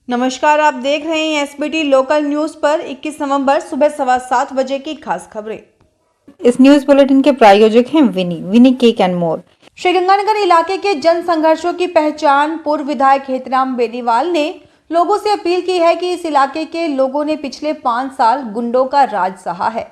नमस्कार, आप देख रहे हैं एसबीटी लोकल न्यूज पर 21 नवंबर सुबह 7:15 बजे की खास खबरें। इस न्यूज बुलेटिन के प्रायोजक हैं विनी केक एंड मोर। श्रीगंगानगर इलाके के जन संघर्षों की पहचान पूर्व विधायक हेतराम बेनीवाल ने लोगों से अपील की है कि इस इलाके के लोगों ने पिछले 5 साल गुंडों का राज सहा है।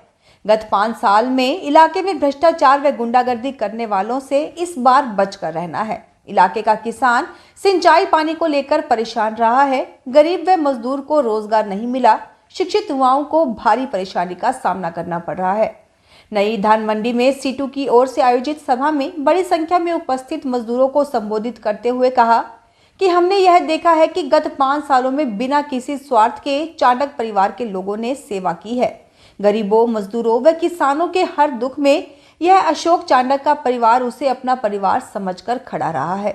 गत 5 साल में इलाके में भ्रष्टाचार व गुंडागर्दी करने वालों से इस बार बचकर रहना है। इलाके का किसान सिंचाई पानी को लेकर परेशान रहा है। गरीब व मजदूर को रोजगार नहीं मिला। शिक्षित युवाओं को भारी परेशानी का सामना करना पड़ रहा है। नई धान मंडी में सीटू की ओर से आयोजित सभा में बड़ी संख्या में उपस्थित मजदूरों को संबोधित करते हुए कहा कि हमने यह देखा है कि गत 5 सालों में बिना किसी स्वार्थ के चाणक्य परिवार के लोगों ने सेवा की है। गरीबों, मजदूरों व किसानों के हर दुख में यह अशोक चाणक्य का परिवार उसे अपना परिवार समझकर खड़ा रहा है।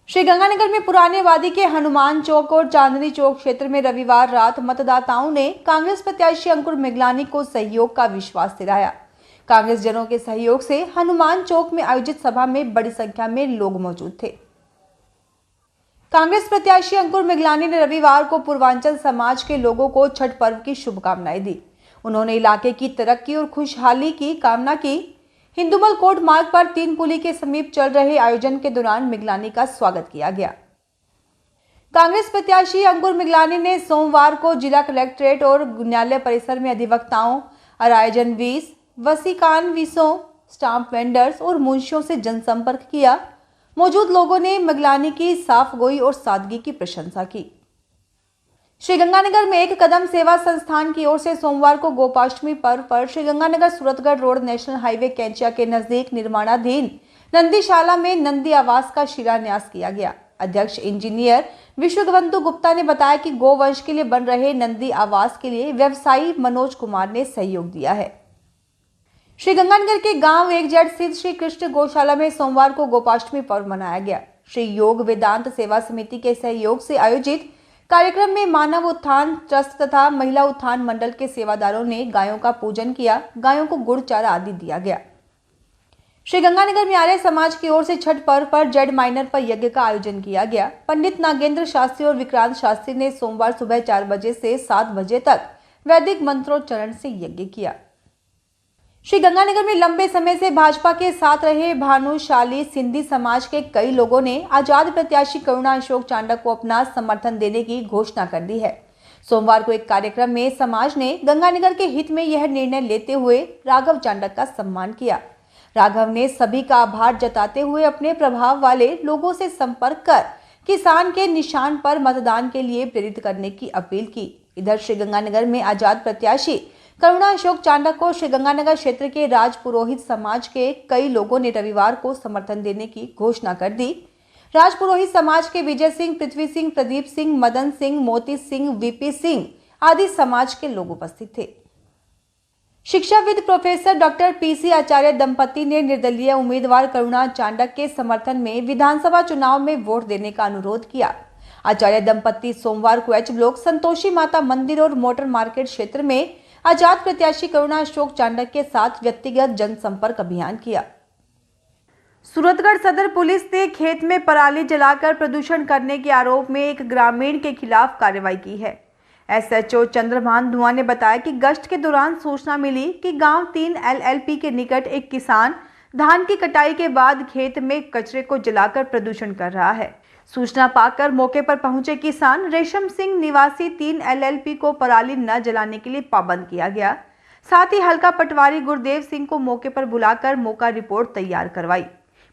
श्रीगंगानगर में पुराने वादी के हनुमान चौक और चांदनी चौक क्षेत्र में रविवार रात मतदाताओं ने कांग्रेस प्रत्याशी अंकुर मिगलानी को सहयोग का विश्वास दिलाया। कांग्रेस जनों के सहयोग से हनुमान चौक में आयोजित सभा में बड़ी संख्या में लोग मौजूद थे। कांग्रेस प्रत्याशी अंकुर मिगलानी ने रविवार को पूर्वांचल समाज के लोगों को छठ पर्व की शुभकामनाएं दी। उन्होंने इलाके की तरक्की और खुशहाली की कामना की। हिंदुमल कोट मार्ग पर 3 पुली के समीप चल रहे आयोजन के दौरान मिगलानी का स्वागत किया गया। कांग्रेस प्रत्याशी अंकुर मिगलानी ने सोमवार को जिला कलेक्ट्रेट और न्यायालय परिसर में अधिवक्ताओं, आयोजन वीस, वसीकान वीसों, स्टाम्प वेंडर्स और मुंशियों से जनसंपर्क किया। मौजूद लोगों ने मिगलानी की साफगोई और सादगी की प्रशंसा की। श्रीगंगानगर में एक कदम सेवा संस्थान की ओर से सोमवार को गोपाष्टमी पर्व पर Sriganganagar Suratgarh road national highway Kainchiya के नजदीक निर्माणाधीन नंदीशाला में नंदी आवास का शिलान्यास किया गया। अध्यक्ष इंजीनियर विश्वबंधु गुप्ता ने बताया कि गोवंश के लिए बन रहे नंदी आवास के लिए व्यवसायी मनोज कुमार ने सहयोग दिया है। श्रीगंगानगर के गांव 1 स्थित श्री कृष्ण गौशाला में सोमवार को गोपाष्टमी पर्व मनाया गया। श्री योग वेदांत सेवा समिति के सहयोग से आयोजित कार्यक्रम में मानव उत्थान ट्रस्ट तथा महिला उत्थान मंडल के सेवादारों ने गायों का पूजन किया। गायों को गुड़ चारा आदि दिया गया। श्रीगंगानगर में आर्य समाज की ओर से छठ पर्व पर जेड माइनर पर यज्ञ का आयोजन किया गया। पंडित नागेंद्र शास्त्री और विक्रांत शास्त्री ने सोमवार सुबह 4 बजे से 7 बजे तक वैदिक मंत्रोच्चारण से यज्ञ किया। श्रीगंगानगर में लंबे समय से भाजपा के साथ रहे भानुशाली सिंधी समाज के कई लोगों ने आजाद प्रत्याशी करुणा अशोक चाणक्य को अपना समर्थन देने की घोषणा कर दी है। सोमवार को एक कार्यक्रम में समाज ने गंगानगर के हित में यह निर्णय लेते हुए राघव चाणक्य का सम्मान किया। राघव ने सभी का आभार जताते हुए अपने प्रभाव वाले लोगों से संपर्क कर किसान के निशान पर मतदान के लिए प्रेरित करने की अपील की। इधर श्रीगंगानगर में आजाद प्रत्याशी करुणा अशोक चाणक्य को श्रीगंगानगर क्षेत्र के राजपुरोहित समाज के कई लोगों ने रविवार को समर्थन देने की घोषणा कर दी। राजपुरोहित समाज के विजय सिंह, पृथ्वी सिंह, प्रदीप सिंह, मदन सिंह, मोती सिंह, वीपी सिंह आदि समाज के लोग उपस्थित थे। शिक्षाविद प्रोफेसर डॉक्टर पीसी आचार्य दंपति ने निर्दलीय उम्मीदवार करुणा चाणक्य के समर्थन में विधानसभा चुनाव में वोट देने का अनुरोध किया। आचार्य दंपति सोमवार को एच ब्लॉक संतोषी माता मंदिर और मोटर मार्केट क्षेत्र में आजाद प्रत्याशी करुणा अशोक चाणक्य के साथ व्यक्तिगत जनसंपर्क अभियान किया। सूरतगढ़ सदर पुलिस ने खेत में पराली जलाकर प्रदूषण करने के आरोप में एक ग्रामीण के खिलाफ कार्रवाई की है। एसएचओ चंद्रभान धुआं ने बताया कि गश्त के दौरान सूचना मिली कि गांव 3 LLP के निकट एक किसान धान की कटाई के बाद खेत में कचरे को जलाकर प्रदूषण कर रहा है। सूचना पाकर मौके पर पहुंचे किसान रेशम सिंह निवासी 3 LLP को पराली न जलाने के लिए पाबंद किया गया। साथ ही हल्का पटवारी गुरदेव सिंह को मौके पर बुलाकर मौका रिपोर्ट तैयार करवाई।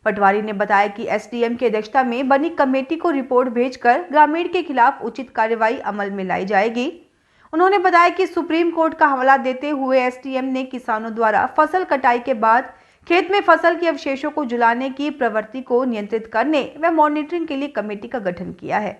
पटवारी ने बताया कि एसडीएम की अध्यक्षता में बनी कमेटी को रिपोर्ट भेजकर ग्रामीण के खिलाफ उचित कार्रवाई अमल में लाई जाएगी। उन्होंने बताया कि सुप्रीम कोर्ट का हवाला देते हुए एसडीएम ने किसानों द्वारा फसल कटाई के बाद खेत में फसल के अवशेषों को जलाने की प्रवृत्ति को नियंत्रित करने व मॉनिटरिंग के लिए कमेटी का गठन किया है।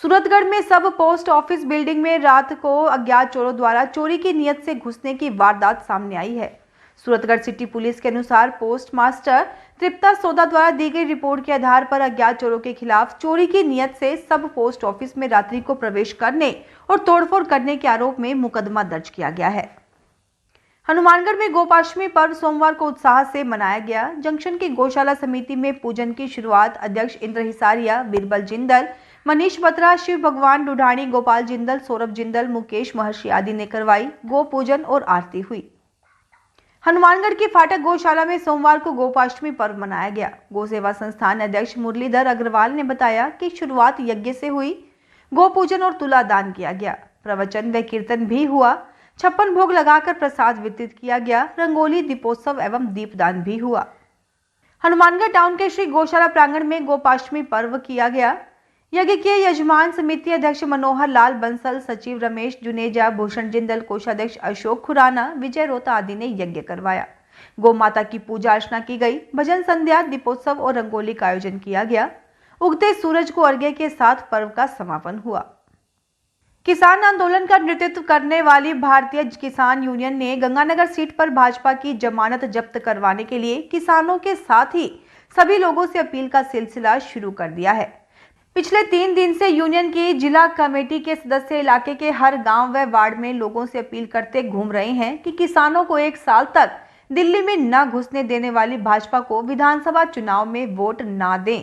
सूरतगढ़ में सब पोस्ट ऑफिस बिल्डिंग में रात को अज्ञात चोरों द्वारा चोरी की नीयत से घुसने की वारदात सामने आई है। सूरतगढ़ सिटी पुलिस के अनुसार पोस्ट मास्टर तृप्ता सोदा द्वारा दी गई रिपोर्ट के आधार पर अज्ञात चोरों के खिलाफ चोरी की नीयत से सब पोस्ट ऑफिस में रात्रि को प्रवेश करने और तोड़फोड़ करने के आरोप में मुकदमा दर्ज किया गया है। हनुमानगढ़ में गोपाष्टमी पर्व सोमवार को उत्साह से मनाया गया। जंक्शन की गौशाला समिति में पूजन की शुरुआत अध्यक्ष इंद्र हिसारिया, बीरबल जिंदल, मनीष बत्रा, शिव भगवान डुढाणी, गोपाल जिंदल, सौरभ जिंदल, मुकेश महर्षि आदि ने करवाई गो पूजन और आरती हुई। हनुमानगढ़ की फाटक गौशाला में सोमवार को गोपाष्टमी पर्व मनाया गया। गौ सेवा संस्थान अध्यक्ष मुरलीधर अग्रवाल ने बताया कि शुरुआत यज्ञ से हुई, गो पूजन और तुला दान किया गया, प्रवचन व कीर्तन भी हुआ, 56 भोग लगाकर प्रसाद वितरित किया गया, रंगोली, दीपोत्सव एवं दीपदान भी हुआ। हनुमानगढ़ टाउन के श्री गौशाला प्रांगण में गोपाष्टमी पर्व किया गया। यज्ञ के यजमान समिति अध्यक्ष मनोहर लाल बंसल, सचिव रमेश जुनेजा, भूषण जिंदल, कोषाध्यक्ष अशोक खुराना, विजय रोता आदि ने यज्ञ करवाया। गौ माता की पूजा अर्चना की गई, भजन संध्या, दीपोत्सव और रंगोली का आयोजन किया गया। उगते सूरज को अर्घ्य के साथ पर्व का समापन हुआ। किसान आंदोलन का नेतृत्व करने वाली भारतीय किसान यूनियन ने गंगानगर सीट पर भाजपा की जमानत जब्त करवाने के लिए किसानों के साथ ही सभी लोगों से अपील का सिलसिला शुरू कर दिया है। पिछले 3 दिन से यूनियन की जिला कमेटी के सदस्य इलाके के हर गांव व वार्ड में लोगों से अपील करते घूम रहे हैं कि किसानों को 1 साल तक दिल्ली में न घुसने देने वाली भाजपा को विधानसभा चुनाव में वोट न दें।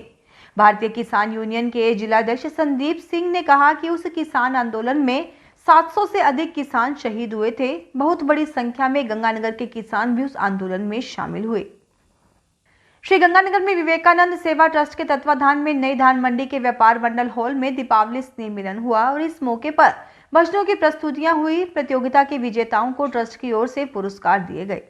भारतीय किसान यूनियन के जिलाध्यक्ष संदीप सिंह ने कहा कि उस किसान आंदोलन में 700 से अधिक किसान शहीद हुए थे। बहुत बड़ी संख्या में गंगानगर के किसान भी उस आंदोलन में शामिल हुए। श्री गंगानगर में विवेकानंद सेवा ट्रस्ट के तत्वाधान में नई धान मंडी के व्यापार मंडल हॉल में दीपावली स्नेह मिलन हुआ और इस मौके पर भजनों की प्रस्तुतियां हुई। प्रतियोगिता के विजेताओं को ट्रस्ट की ओर से पुरस्कार दिए गए।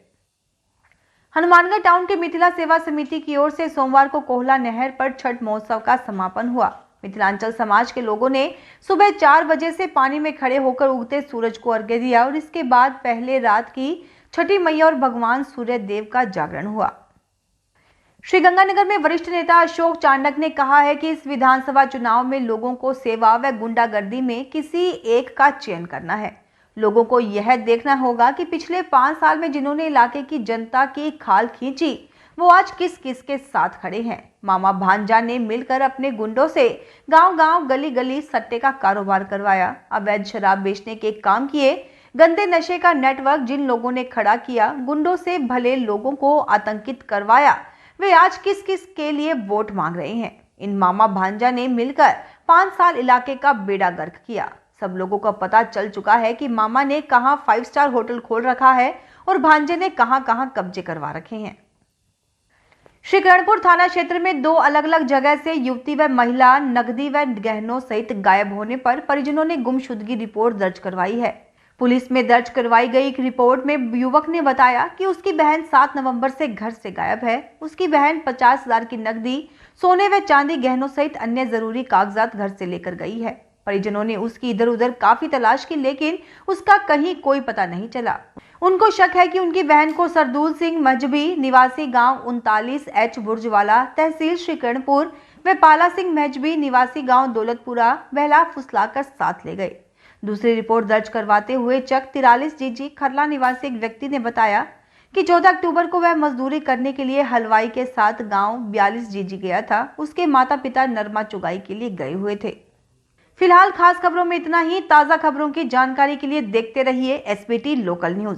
हनुमानगढ़ टाउन के मिथिला सेवा समिति की ओर से सोमवार को कोहला नहर पर छठ महोत्सव का समापन हुआ। मिथिलांचल समाज के लोगों ने सुबह 4 बजे से पानी में खड़े होकर उगते सूरज को अर्घ्य दिया और इसके बाद पहले रात की छठी मैया और भगवान सूर्य देव का जागरण हुआ। श्री गंगानगर में वरिष्ठ नेता अशोक चांडक ने कहा है कि इस विधानसभा चुनाव में लोगों को सेवा व गुंडागर्दी में किसी एक का चयन करना है। लोगों को यह देखना होगा कि पिछले 5 साल में जिन्होंने इलाके की जनता की खाल खींची, वो आज किस किस के साथ खड़े हैं। मामा भांजा ने मिलकर अपने गुंडों से गांव-गांव, गली-गली सट्टे का कारोबार करवाया, अवैध शराब बेचने के काम किए, गंदे नशे का नेटवर्क जिन लोगों ने खड़ा किया, गुंडों से भले लोगों को आतंकित करवाया, वे आज किस किस के लिए वोट मांग रहे हैं। इन मामा भांजा ने मिलकर 5 साल इलाके का बेड़ा गर्क किया। सब लोगों को पता चल चुका है कि मामा ने कहां 5 स्टार होटल खोल रखा है और भांजे ने कहां कब्जे करवा रखे हैं। श्री करणपुर थाना क्षेत्र में 2 अलग-अलग जगह से युवती व महिला नकदी व गहनों सहित गायब होने पर परिजनों ने गुमशुदगी रिपोर्ट दर्ज करवाई है। पुलिस में दर्ज करवाई गई एक रिपोर्ट में युवक ने बताया कि उसकी बहन 7 नवंबर से घर से गायब है। उसकी बहन 50,000 की नकदी, सोने व चांदी, गहनों सहित अन्य जरूरी कागजात घर से लेकर गई है। परिजनों ने उसकी इधर उधर काफी तलाश की, लेकिन उसका कहीं कोई पता नहीं चला। उनको शक है कि उनकी बहन को सरदूल सिंह महजबी निवासी गांव 39H बुर्जवाला, तहसील श्री करणपुर व पाला सिंह महजबी निवासी गांव दौलतपुरा बहला फुसलाकर साथ ले गए। दूसरी रिपोर्ट दर्ज करवाते हुए चक 43 जीजी खरला निवासी एक व्यक्ति ने बताया कि 14 अक्टूबर को वह मजदूरी करने के लिए हलवाई के साथ गांव 42 जीजी गया था। उसके माता पिता नरमा चुगाई के लिए गए हुए थे। फिलहाल खास खबरों में इतना ही। ताजा खबरों की जानकारी के लिए देखते रहिए SBT लोकल न्यूज।